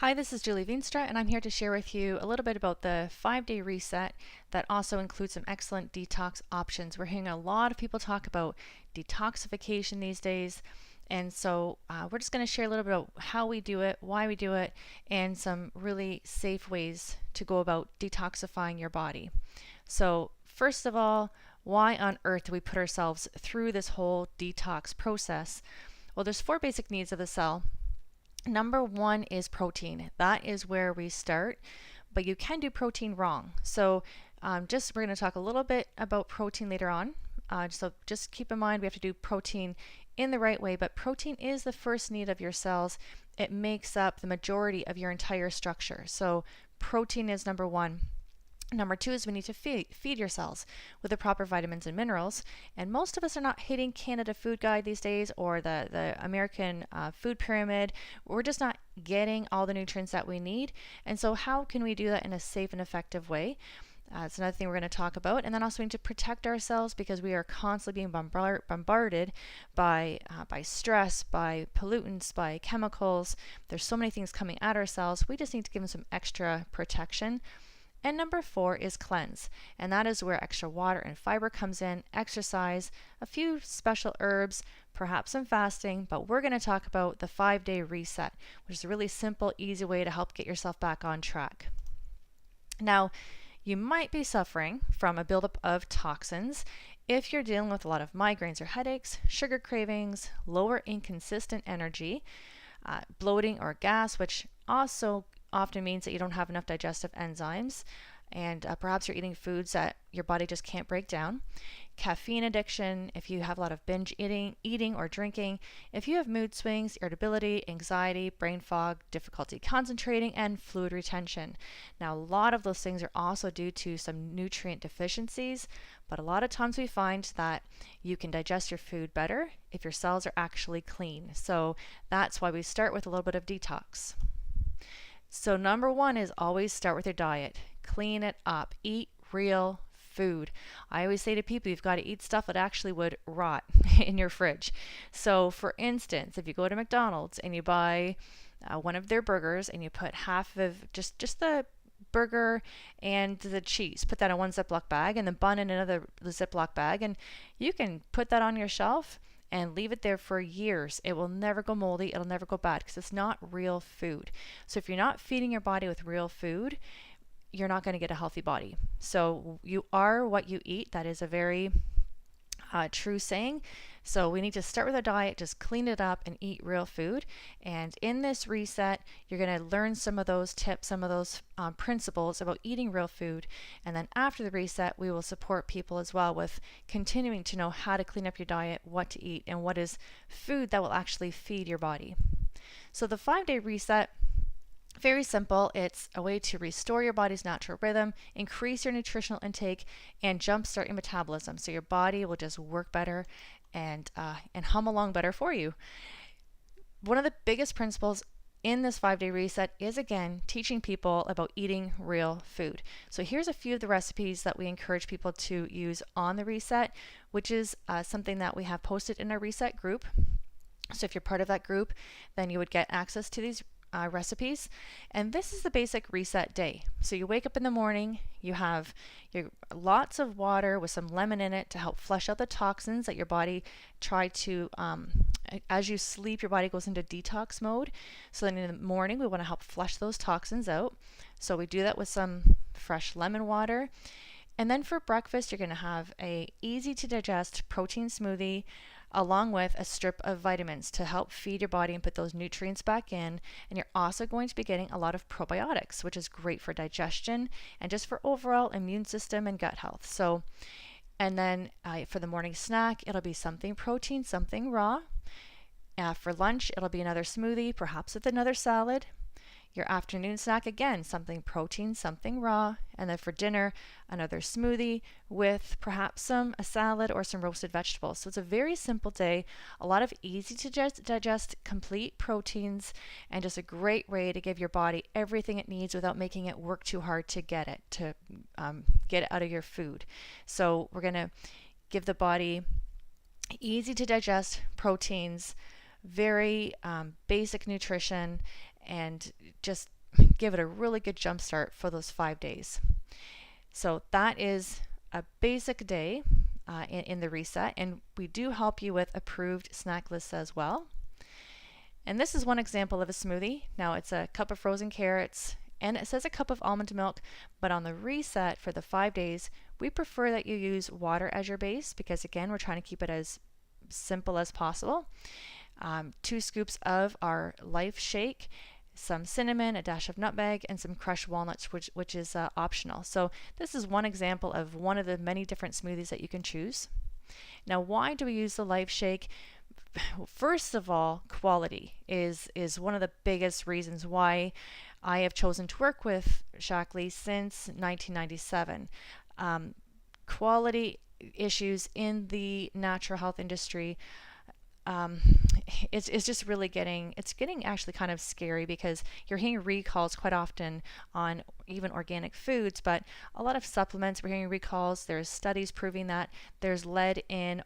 Hi, this is Julie Veenstra, and I'm here to share with you a little bit about the 5-day reset that also includes some excellent detox options. We're hearing a lot of people talk about detoxification these days, and so we're just going to share a little bit about how we do it, why we do it, and some really safe ways to go about detoxifying your body. So, first of all, why on earth do we put ourselves through this whole detox process? Well, there's 4 basic needs of the cell. Number one is protein. That is where we start, but you can do protein wrong. So we're going to talk a little bit about protein later on. So just keep in mind we have to do protein in the right way, but protein is the first need of your cells. It makes up the majority of your entire structure. So protein is number one. Number two is we need to feed your cells with the proper vitamins and minerals. And most of us are not hitting Canada Food Guide these days or the American Food Pyramid. We're just not getting all the nutrients that we need. And so how can we do that in a safe and effective way? It's another thing we're going to talk about. And then also we need to protect ourselves because we are constantly being bombarded by stress, by pollutants, by chemicals. There's so many things coming at our cells. We just need to give them some extra protection. And number 4 is cleanse, and that is where extra water and fiber comes in, exercise, a few special herbs, perhaps some fasting, but we're going to talk about the 5-day reset, which is a really simple, easy way to help get yourself back on track. Now, you might be suffering from a buildup of toxins if you're dealing with a lot of migraines or headaches, sugar cravings, lower inconsistent energy, bloating or gas, which also often means that you don't have enough digestive enzymes, and perhaps you're eating foods that your body just can't break down. Caffeine addiction, if you have a lot of binge eating or drinking, if you have mood swings, irritability, anxiety, brain fog, difficulty concentrating, and fluid retention. Now, a lot of those things are also due to some nutrient deficiencies, but a lot of times we find that you can digest your food better if your cells are actually clean. So that's why we start with a little bit of detox. So number one is always start with your diet. Clean it up. Eat real food. I always say to people, you've got to eat stuff that actually would rot in your fridge. So for instance, if you go to McDonald's and you buy one of their burgers and you put half of just the burger and the cheese, put that in one Ziploc bag, and the bun in another Ziploc bag, and you can put that on your shelf and leave it there for years. It will never go moldy. It'll never go bad because it's not real food. So if you're not feeding your body with real food, you're not going to get a healthy body. So you are what you eat. That is a very true saying. So we need to start with a diet, just clean it up and eat real food. And in this reset, you're going to learn some of those tips, some of those principles about eating real food. And then after the reset, we will support people as well with continuing to know how to clean up your diet, what to eat, and what is food that will actually feed your body. So the 5-day reset, very simple. It's a way to restore your body's natural rhythm, increase your nutritional intake, and jumpstart your metabolism so your body will just work better and hum along better for you. One of the biggest principles in this 5-day reset is, again, teaching people about eating real food. So here's a few of the recipes that we encourage people to use on the reset, which is something that we have posted in our reset group. So if you're part of that group, then you would get access to these recipes. And this is the basic reset day. So you wake up in the morning, you have lots of water with some lemon in it to help flush out the toxins that your body tried to, as you sleep, your body goes into detox mode. So then in the morning, we want to help flush those toxins out. So we do that with some fresh lemon water. And then for breakfast, you're going to have a easy to digest protein smoothie along with a strip of vitamins to help feed your body and put those nutrients back in. And you're also going to be getting a lot of probiotics, which is great for digestion and just for overall immune system and gut health. So, and then for the morning snack, it'll be something protein, something raw. For lunch, it'll be another smoothie, perhaps with another salad. Your afternoon snack, again, something protein, something raw. And then for dinner, another smoothie with perhaps a salad or some roasted vegetables. So it's a very simple day, a lot of easy to digest complete proteins, and just a great way to give your body everything it needs without making it work too hard to get it out of your food. So we're going to give the body easy to digest proteins, very basic nutrition, and just give it a really good jump start for those 5 days. So that is a basic day in the reset, and we do help you with approved snack lists as well. And this is one example of a smoothie. Now it's a cup of frozen carrots, and it says a cup of almond milk, but on the reset for the 5 days, we prefer that you use water as your base because, again, we're trying to keep it as simple as possible. 2 scoops of our Life Shake, some cinnamon, a dash of nutmeg, and some crushed walnuts, which is optional. So this is one example of one of the many different smoothies that you can choose. Now, why do we use the Life Shake? First of all, quality is one of the biggest reasons why I have chosen to work with Shaklee since 1997. Quality issues in the natural health industry, it's just really getting actually kind of scary because you're hearing recalls quite often on even organic foods, but a lot of supplements we're hearing recalls. There's studies proving that there's lead in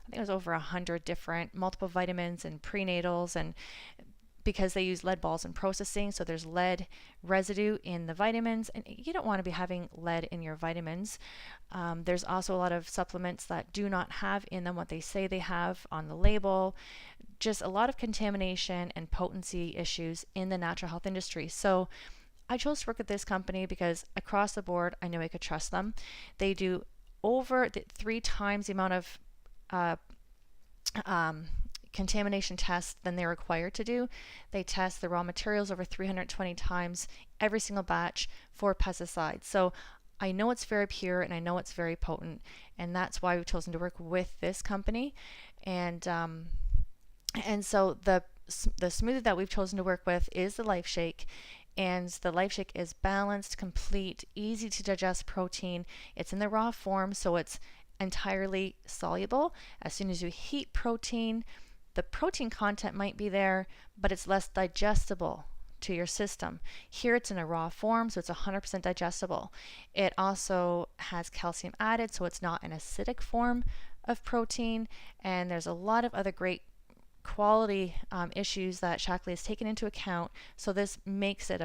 I think it was over 100 different multiple vitamins and prenatals, and because they use lead balls in processing, so there's lead residue in the vitamins, and you don't want to be having lead in your vitamins. There's also a lot of supplements that do not have in them what they say they have on the label. Just a lot of contamination and potency issues in the natural health industry. So I chose to work with this company because across the board, I knew I could trust them. They do over 3 times the amount of contamination tests than they're required to do. They test the raw materials over 320 times every single batch for pesticides. So I know it's very pure and I know it's very potent, and that's why we've chosen to work with this company. And so the smoothie that we've chosen to work with is the Life Shake. And the Life Shake is balanced, complete, easy to digest protein. It's in the raw form, so it's entirely soluble. As soon as you heat protein, the protein content might be there, but it's less digestible to your system. Here it's in a raw form, so it's 100% digestible. It also has calcium added, so it's not an acidic form of protein, and there's a lot of other great quality issues that Shaklee has taken into account, so this makes it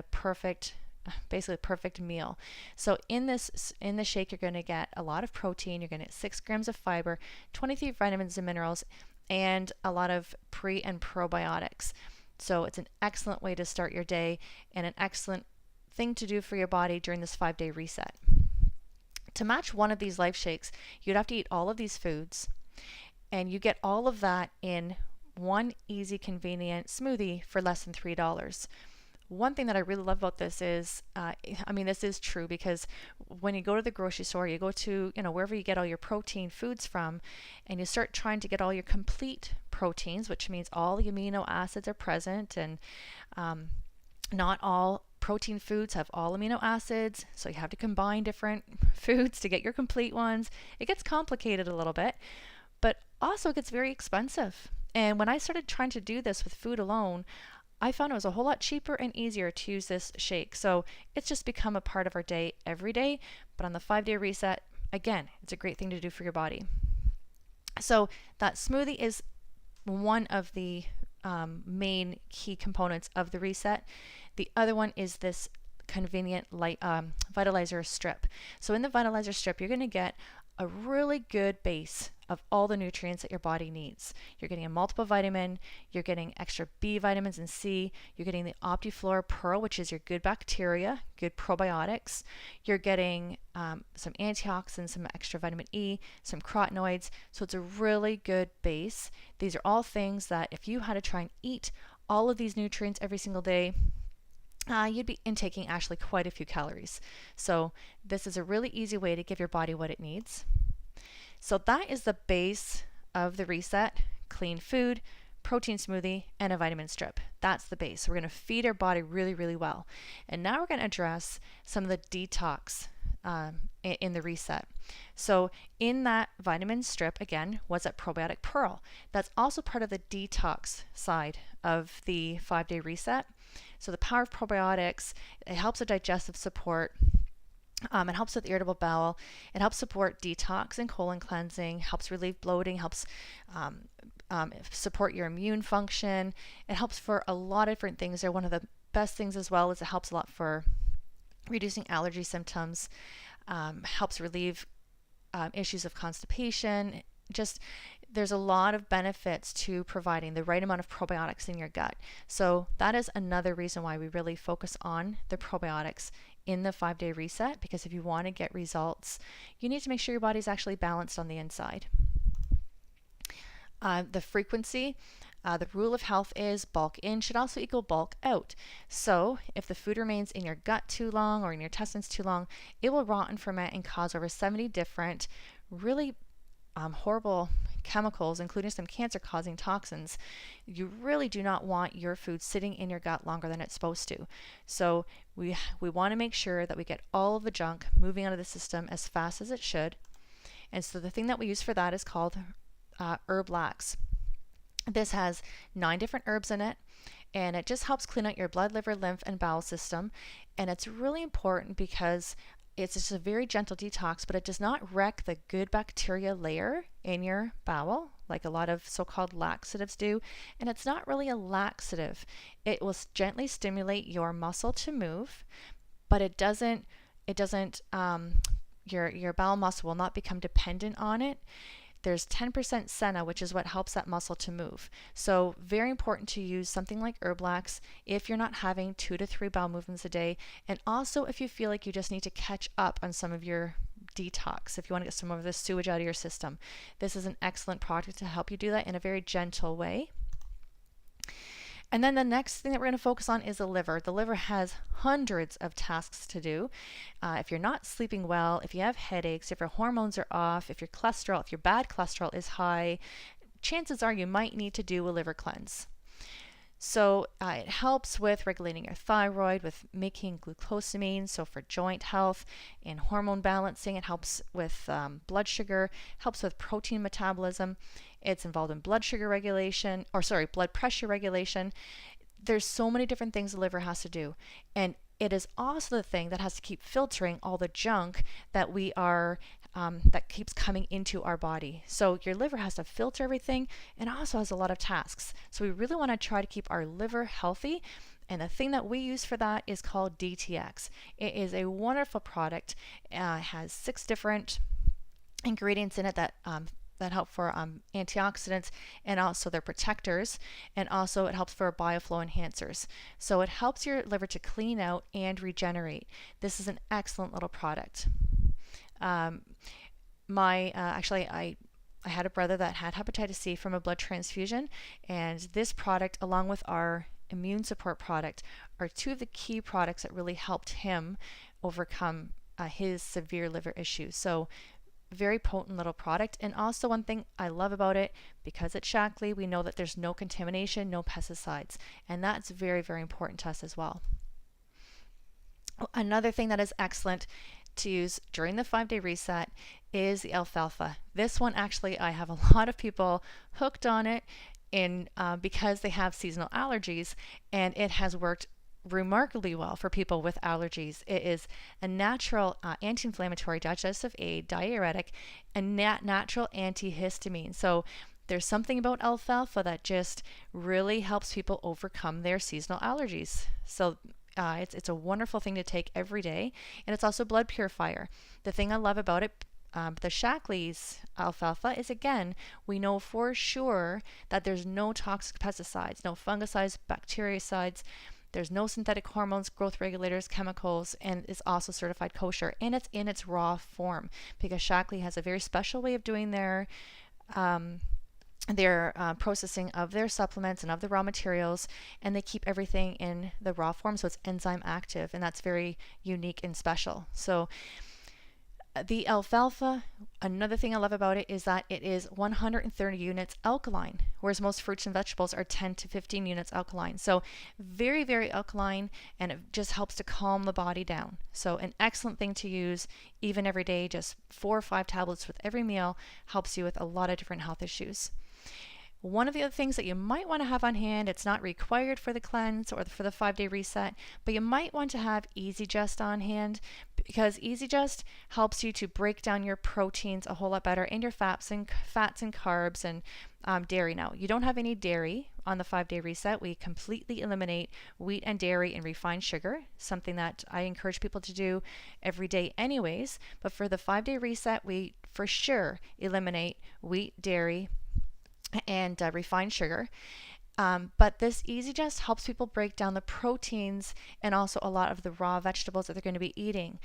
basically a perfect meal. So in the shake, you're going to get a lot of protein, you're going to get 6 grams of fiber, 23 vitamins and minerals, and a lot of pre and probiotics. So it's an excellent way to start your day and an excellent thing to do for your body during this 5-day reset. To match one of these Life Shakes, you'd have to eat all of these foods, and you get all of that in one easy, convenient smoothie for less than $3. One thing that I really love about this is, this is true because when you go to the grocery store, you go to, wherever you get all your protein foods from, and you start trying to get all your complete proteins, which means all the amino acids are present, and not all protein foods have all amino acids, so you have to combine different foods to get your complete ones. It gets complicated a little bit, but also it gets very expensive. And when I started trying to do this with food alone, I found it was a whole lot cheaper and easier to use this shake. So it's just become a part of our day every day. But on the 5-day reset, again, it's a great thing to do for your body. So that smoothie is one of the main key components of the reset. The other one is this convenient Vitalizer Strip. So in the Vitalizer Strip, you're going to get a really good base of all the nutrients that your body needs. You're getting a multiple vitamin, you're getting extra B vitamins and C, you're getting the Optiflora Pearl, which is your good bacteria, good probiotics. You're getting some antioxidants, some extra vitamin E, some carotenoids. So it's a really good base. These are all things that if you had to try and eat all of these nutrients every single day, you'd be intaking actually quite a few calories. So this is a really easy way to give your body what it needs. So that is the base of the reset: clean food, protein smoothie, and a vitamin strip. That's the base. So we're going to feed our body really, really well. And now we're going to address some of the detox in the reset. So in that vitamin strip, again, was that probiotic pearl. That's also part of the detox side of the 5-day reset. So the power of probiotics, it helps with digestive support. It helps with irritable bowel. It helps support detox and colon cleansing, helps relieve bloating, helps support your immune function. It helps for a lot of different things. They're one of the best things as well is it helps a lot for reducing allergy symptoms, helps relieve issues of constipation. Just there's a lot of benefits to providing the right amount of probiotics in your gut. So that is another reason why we really focus on the probiotics in the 5-day reset, because if you want to get results, you need to make sure your body's actually balanced on the inside. The frequency, the rule of health is bulk in should also equal bulk out. So if the food remains in your gut too long or in your intestines too long, it will rot and ferment and cause over 70 different really horrible chemicals, including some cancer-causing toxins. You really do not want your food sitting in your gut longer than it's supposed to. So we want to make sure that we get all of the junk moving out of the system as fast as it should. And so the thing that we use for that is called herb lax. This has 9 different herbs in it, and it just helps clean out your blood, liver, lymph, and bowel system. And it's really important because it's just a very gentle detox, but it does not wreck the good bacteria layer in your bowel like a lot of so-called laxatives do. And it's not really a laxative. It will gently stimulate your muscle to move, but your bowel muscle will not become dependent on it. There's 10% senna, which is what helps that muscle to move. So very important to use something like herb lax if you're not having 2 to 3 bowel movements a day. And also if you feel like you just need to catch up on some of your detox, if you want to get some of the sewage out of your system. This is an excellent product to help you do that in a very gentle way. And then the next thing that we're going to focus on is the liver. The liver has hundreds of tasks to do. If you're not sleeping well, if you have headaches, if your hormones are off, if your bad cholesterol is high, chances are you might need to do a liver cleanse. So it helps with regulating your thyroid, with making glucosamine, so for joint health and hormone balancing. It helps with blood sugar, helps with protein metabolism. It's involved in blood pressure regulation. There's so many different things the liver has to do. And it is also the thing that has to keep filtering all the junk that that keeps coming into our body. So your liver has to filter everything and also has a lot of tasks. So we really want to try to keep our liver healthy. And the thing that we use for that is called DTX. It is a wonderful product. It has 6 different ingredients in it that help for antioxidants, and also they're protectors, and also it helps for bioflow enhancers. So it helps your liver to clean out and regenerate. This is an excellent little product. I had a brother that had hepatitis C from a blood transfusion, and this product, along with our immune support product, are 2 of the key products that really helped him overcome his severe liver issues. So very potent little product. And also one thing I love about it, because it's Shaklee, we know that there's no contamination, no pesticides, and that's very, very important to us as well. Another thing that is excellent to use during the 5-day reset is the alfalfa. This one, actually, I have a lot of people hooked on it because they have seasonal allergies, and it has worked remarkably well for people with allergies. It is a natural anti-inflammatory, digestive aid, diuretic, and natural antihistamine. So there's something about alfalfa that just really helps people overcome their seasonal allergies. So it's a wonderful thing to take every day, and it's also a blood purifier. The thing I love about it, the Shaklee's alfalfa, is, again, we know for sure that there's no toxic pesticides, no fungicides, bactericides. There's no synthetic hormones, growth regulators, chemicals, and is also certified kosher. And it's in its raw form, because Shaklee has a very special way of doing their processing of their supplements and of the raw materials, and they keep everything in the raw form, so it's enzyme active, and that's very unique and special. So the alfalfa, another thing I love about it is that it is 130 units alkaline, whereas most fruits and vegetables are 10 to 15 units alkaline. So very, very alkaline, and it just helps to calm the body down. So an excellent thing to use even every day. Just 4 or 5 tablets with every meal helps you with a lot of different health issues. One of the other things that you might want to have on hand, it's not required for the cleanse or for the 5-day reset, but you might want to have Easis on hand, because Easis helps you to break down your proteins a whole lot better, and your fats and carbs and dairy. Now, you don't have any dairy on the 5-day reset. We completely eliminate wheat and dairy and refined sugar, something that I encourage people to do every day anyways. But for the 5-day reset, we for sure eliminate wheat, dairy, and refined sugar. But this Easis helps people break down the proteins and also a lot of the raw vegetables that they're going to be eating.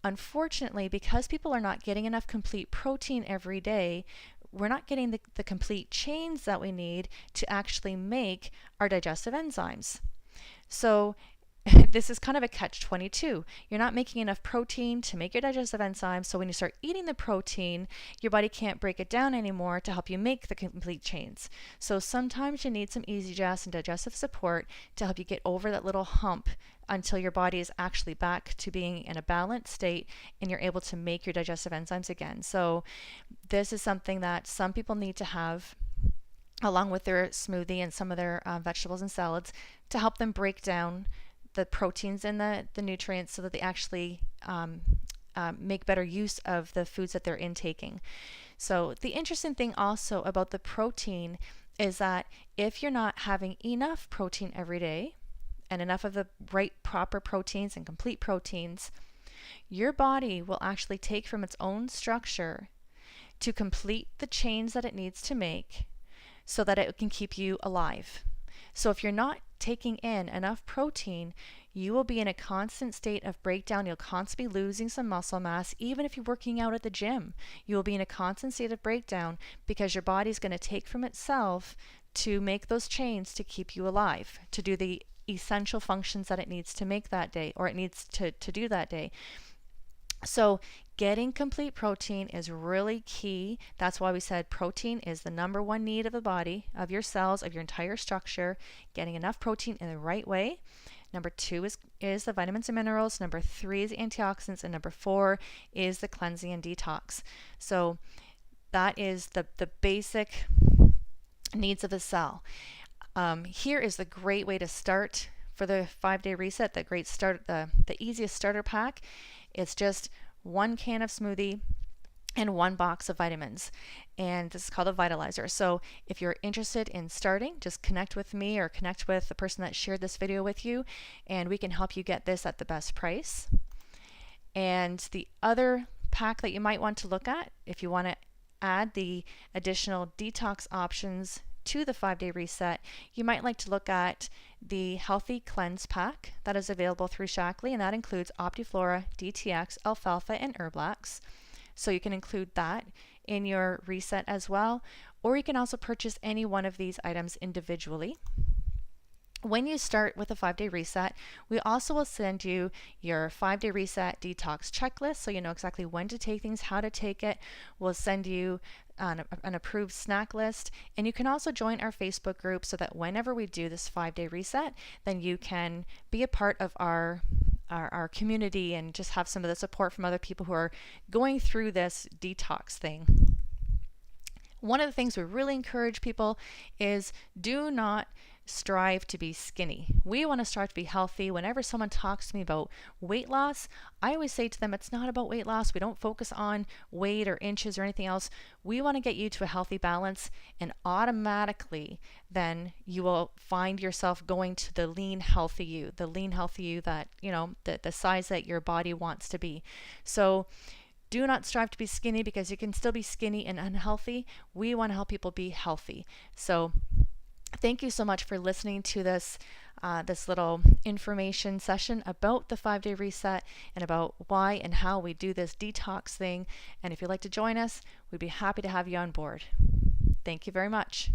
Unfortunately, because people are not getting enough complete protein every day, we're not getting the complete chains that we need to actually make our digestive enzymes. So this is kind of a catch-22. You're not making enough protein to make your digestive enzymes, so when you start eating the protein, your body can't break it down anymore to help you make the complete chains. So sometimes you need some Easis and digestive support to help you get over that little hump until your body is actually back to being in a balanced state and you're able to make your digestive enzymes again. So this is something that some people need to have along with their smoothie and some of their vegetables and salads to help them break down the proteins and the nutrients so that they actually make better use of the foods that they're intaking. So the interesting thing also about the protein is that if you're not having enough protein every day and enough of the right proper proteins and complete proteins, your body will actually take from its own structure to complete the chains that it needs to make so that it can keep you alive. So if you're not taking in enough protein, you will be in a constant state of breakdown. You'll constantly be losing some muscle mass. Even if you're working out at the gym, you will be in a constant state of breakdown because your body's going to take from itself to make those chains to keep you alive, to do the essential functions that it needs to make that day, or it needs to do that day. So getting complete protein is really key. That's why we said protein is the number one need of the body, of your cells, of your entire structure. Getting enough protein in the right way. Number 2 is the vitamins and minerals. Number 3 is the antioxidants. And number 4 is the cleansing and detox. So that is the basic needs of the cell. Here is the great way to start for the 5-day reset, the easiest starter pack. It's just 1 can of smoothie and 1 box of vitamins. And this is called a Vitalizer. So if you're interested in starting, just connect with me or connect with the person that shared this video with you, and we can help you get this at the best price. And the other pack that you might want to look at, if you want to add the additional detox options to the 5-day reset, you might like to look at the Healthy Cleanse Pack that is available through Shaklee, and that includes Optiflora, DTX, Alfalfa, and Herblax. So you can include that in your reset as well, or you can also purchase any one of these items individually. When you start with a 5-day reset, we also will send you your 5-day reset detox checklist so you know exactly when to take things, how to take it. We'll send you an approved snack list, and you can also join our Facebook group so that whenever we do this 5-day reset, then you can be a part of our community and just have some of the support from other people who are going through this detox thing. One of the things we really encourage people is do not strive to be skinny. We want to strive to be healthy. Whenever someone talks to me about weight loss, I always say to them, it's not about weight loss. We don't focus on weight or inches or anything else. We want to get you to a healthy balance, and automatically then you will find yourself going to the lean, healthy you that, the size that your body wants to be. So do not strive to be skinny, because you can still be skinny and unhealthy. We want to help people be healthy. So thank you so much for listening to this little information session about the 5-day reset and about why and how we do this detox thing. And if you'd like to join us, we'd be happy to have you on board. Thank you very much.